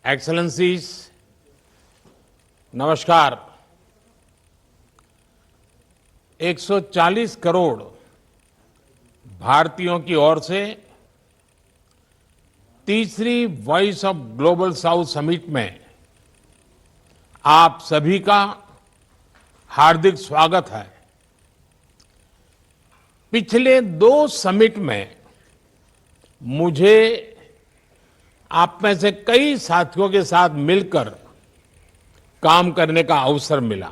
Excellencies, नमस्कार। 140 करोड़ भारतीयों की ओर से तीसरी voice of global south summit में आप सभी का हार्दिक स्वागत है। पिछले 2 समिट में मुझे आप में से कई साथियों के साथ मिलकर काम करने का अवसर मिला।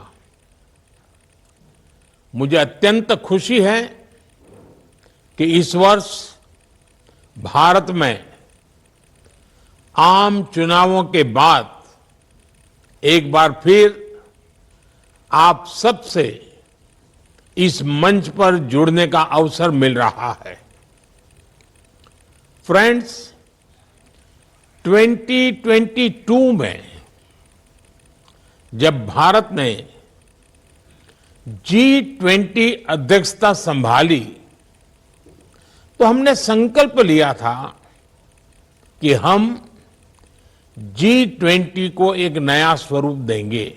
मुझे अत्यंत खुशी है कि इस वर्ष भारत में आम चुनावों के बाद एक बार फिर आप सबसे इस मंच पर जुड़ने का अवसर मिल रहा है। फ्रेंड्स, 2022 में जब भारत ने G20 अध्यक्षता संभाली तो हमने संकल्प लिया था कि हम G20 को एक नया स्वरूप देंगे।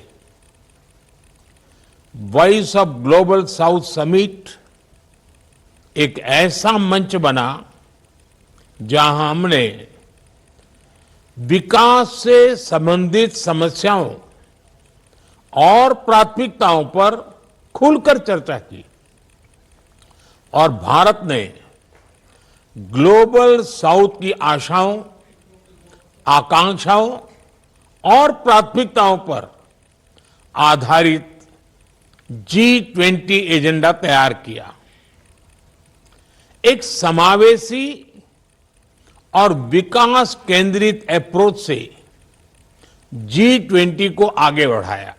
Voice of global south summit एक ऐसा मंच बना जहां हमने विकास से संबंधित समस्याओं और प्राथमिकताओं पर खुलकर चर्चा की और भारत ने ग्लोबल साउथ की आशाओं, आकांक्षाओं और प्राथमिकताओं पर आधारित G20 एजेंडा तैयार किया। एक समावेशी और विकास केंद्रित अप्रोच से G20 को आगे बढ़ाया।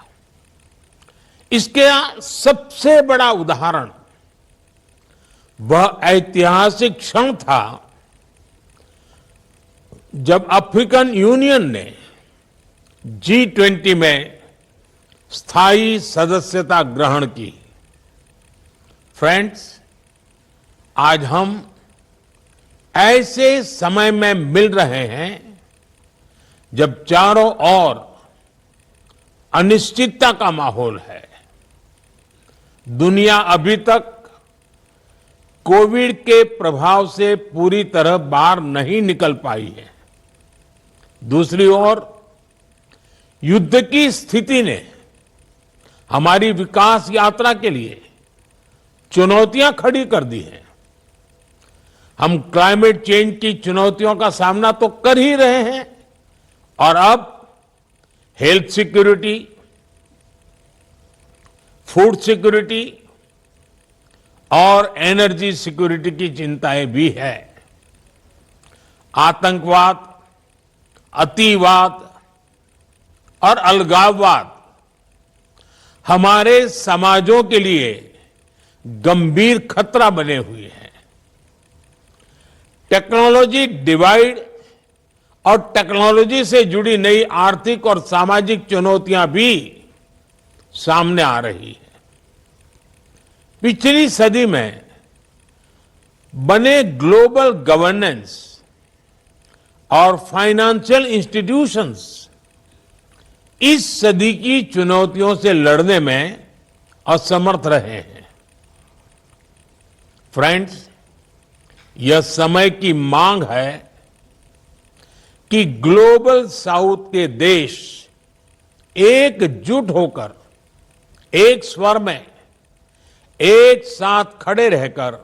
इसके सबसे बड़ा उदाहरण वह ऐतिहासिक क्षण था जब अफ्रीकन यूनियन ने G20 में स्थायी सदस्यता ग्रहण की। फ्रेंड्स, आज हम ऐसे समय में मिल रहे हैं जब चारों ओर अनिश्चितता का माहौल है। दुनिया अभी तक कोविड के प्रभाव से पूरी तरह बाहर नहीं निकल पाई है। दूसरी ओर युद्ध की स्थिति ने हमारी विकास यात्रा के लिए चुनौतियां खड़ी कर दी हैं। हम क्लाइमेट चेंज की चुनौतियों का सामना तो कर ही रहे हैं और अब हेल्थ सिक्योरिटी, फूड सिक्योरिटी और एनर्जी सिक्योरिटी की चिंताएं भी है। आतंकवाद, अतिवाद और अलगाववाद हमारे समाजों के लिए गंभीर खतरा बने हुए हैं। टेक्नोलॉजी डिवाइड और टेक्नोलॉजी से जुड़ी नई आर्थिक और सामाजिक चुनौतियां भी सामने आ रही है। पिछली सदी में बने ग्लोबल गवर्नेंस और फाइनेंशियल इंस्टीट्यूशंस इस सदी की चुनौतियों से लड़ने में असमर्थ रहे हैं। फ्रेंड्स, यह समय की मांग है कि ग्लोबल साउथ के देश एकजुट होकर एक स्वर में एक साथ खड़े रहकर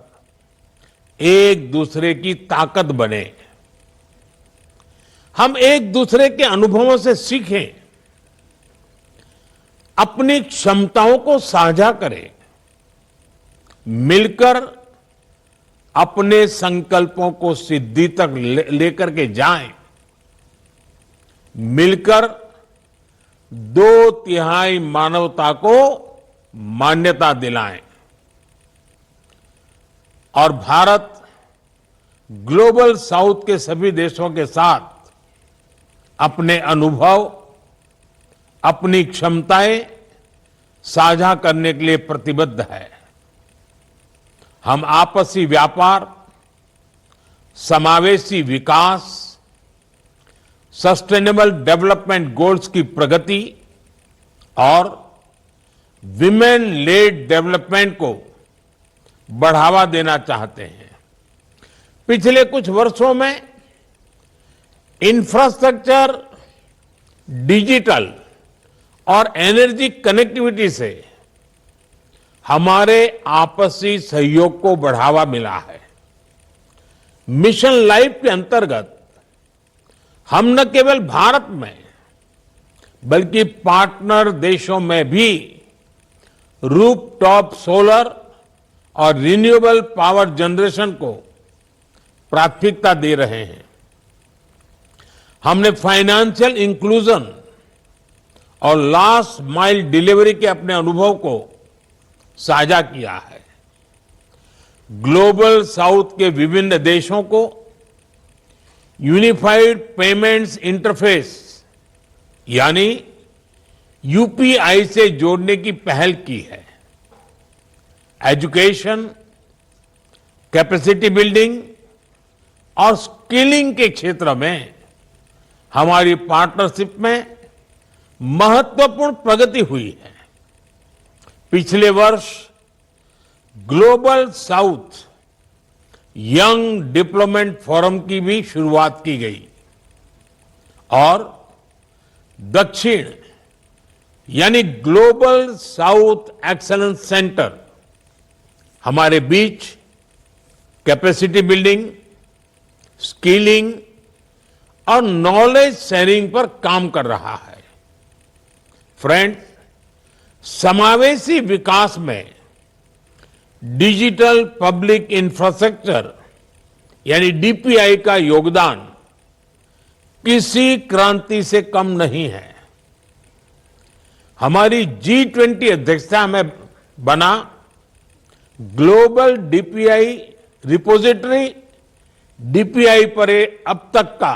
एक दूसरे की ताकत बने। हम एक दूसरे के अनुभवों से सीखें, अपनी क्षमताओं को साझा करें, मिलकर अपने संकल्पों को सिद्धि तक लेकर के जाएं, मिलकर 2/3 मानवता को मान्यता दिलाएं और भारत ग्लोबल साउथ के सभी देशों के साथ अपने अनुभव, अपनी क्षमताएं साझा करने के लिए प्रतिबद्ध है। हम आपसी व्यापार, समावेशी विकास, सस्टेनेबल डेवलपमेंट गोल्स की प्रगति और विमेन लेड डेवलपमेंट को बढ़ावा देना चाहते हैं। पिछले कुछ वर्षों में इंफ्रास्ट्रक्चर, डिजिटल और एनर्जी कनेक्टिविटी से हमारे आपसी सहयोग को बढ़ावा मिला है। मिशन लाइफ के अंतर्गत हम न केवल भारत में बल्कि पार्टनर देशों में भी रूफटॉप सोलर और रिन्यूएबल पावर जनरेशन को प्राथमिकता दे रहे हैं। हमने फाइनेंशियल इंक्लूजन और लास्ट माइल डिलीवरी के अपने अनुभव को साझा किया है। ग्लोबल साउथ के विभिन्न देशों को यूनिफाइड पेमेंट्स इंटरफेस यानी यूपीआई से जोड़ने की पहल की है। एजुकेशन, कैपेसिटी बिल्डिंग और स्किलिंग के क्षेत्र में हमारी पार्टनरशिप में महत्वपूर्ण प्रगति हुई है। पिछले वर्ष global south young development forum की भी शुरुआत की गई और दक्षिण यानी ग्लोबल साउथ एक्सीलेंस सेंटर हमारे बीच कैपेसिटी बिल्डिंग, स्किलिंग और नॉलेज शेयरिंग पर काम कर रहा है। फ्रेंड्स, समावेशी विकास में डिजिटल पब्लिक इंफ्रास्ट्रक्चर यानी डीपीआई का योगदान किसी क्रांति से कम नहीं है। हमारी G20 अध्यक्षता में बना ग्लोबल डीपीआई रिपोजिटरी डीपीआई पर अब तक का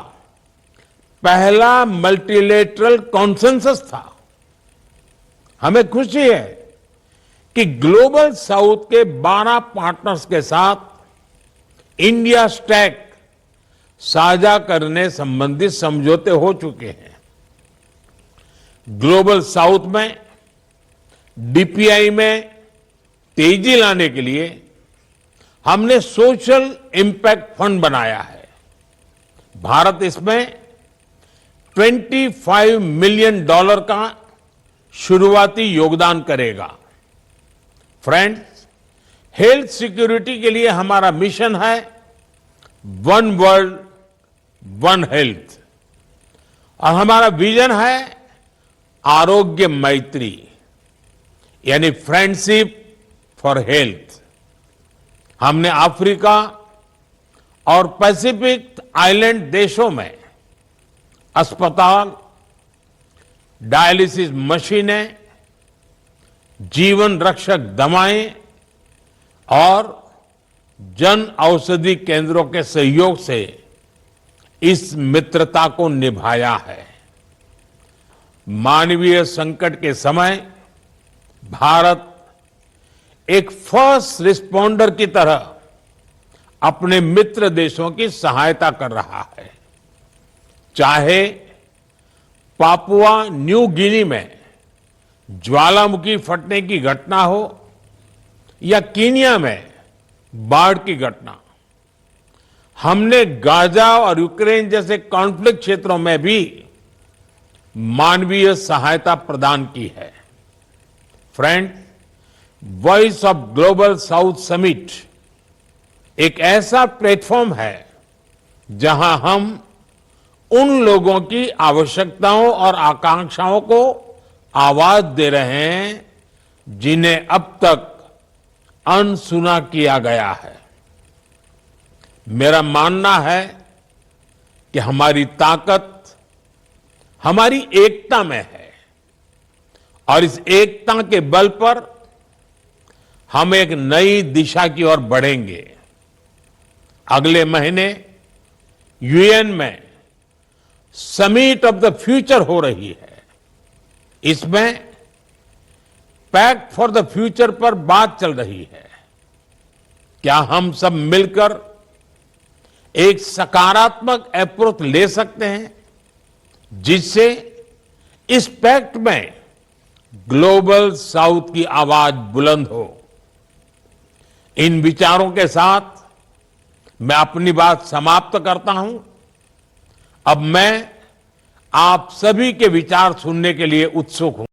पहला मल्टीलेटरल कॉन्सेंसस था। हमें खुशी है कि ग्लोबल साउथ के 12 पार्टनर्स के साथ इंडिया स्टैक साझा करने संबंधित समझौते हो चुके हैं। ग्लोबल साउथ में डीपीआई में तेजी लाने के लिए हमने सोशल इंपैक्ट फंड बनाया है। भारत इसमें $25 मिलियन का शुरुआती योगदान करेगा। फ्रेंड्स, हेल्थ सिक्योरिटी के लिए हमारा मिशन है वन वर्ल्ड वन हेल्थ और हमारा विजन है आरोग्य मैत्री यानी फ्रेंडशिप फॉर हेल्थ। हमने अफ्रीका और पैसिफिक आइलैंड देशों में अस्पताल, डायलिसिस मशीनें, जीवन रक्षक दवाएं और जन औषधि केंद्रों के सहयोग से इस मित्रता को निभाया है। मानवीय संकट के समय भारत एक फर्स्ट रिस्पॉन्डर की तरह अपने मित्र देशों की सहायता कर रहा है। चाहे पापुआ न्यू गिनी में ज्वालामुखी फटने की घटना हो या कीनिया में बाढ़ की घटना, हमने गाजा और यूक्रेन जैसे कॉन्फ्लिक्ट क्षेत्रों में भी मानवीय सहायता प्रदान की है। Friend, voice of global south summit एक ऐसा प्लेटफॉर्म है जहां हम उन लोगों की आवश्यकताओं और आकांक्षाओं को आवाज दे रहे हैं जिन्हें अब तक अनसुना किया गया है। मेरा मानना है कि हमारी ताकत हमारी एकता में है और इस एकता के बल पर हम एक नई दिशा की ओर बढ़ेंगे। अगले महीने यूएन में समिट ऑफ द फ्यूचर हो रही है। इसमें पैक्ट फॉर द फ्यूचर पर बात चल रही है। क्या हम सब मिलकर एक सकारात्मक अप्रोच ले सकते हैं? जिससे इस पैक्ट में ग्लोबल साउथ की आवाज बुलंद हो। इन विचारों के साथ मैं अपनी बात समाप्त करता हूं। अब मैं आप सभी के विचार सुनने के लिए उत्सुक हूं।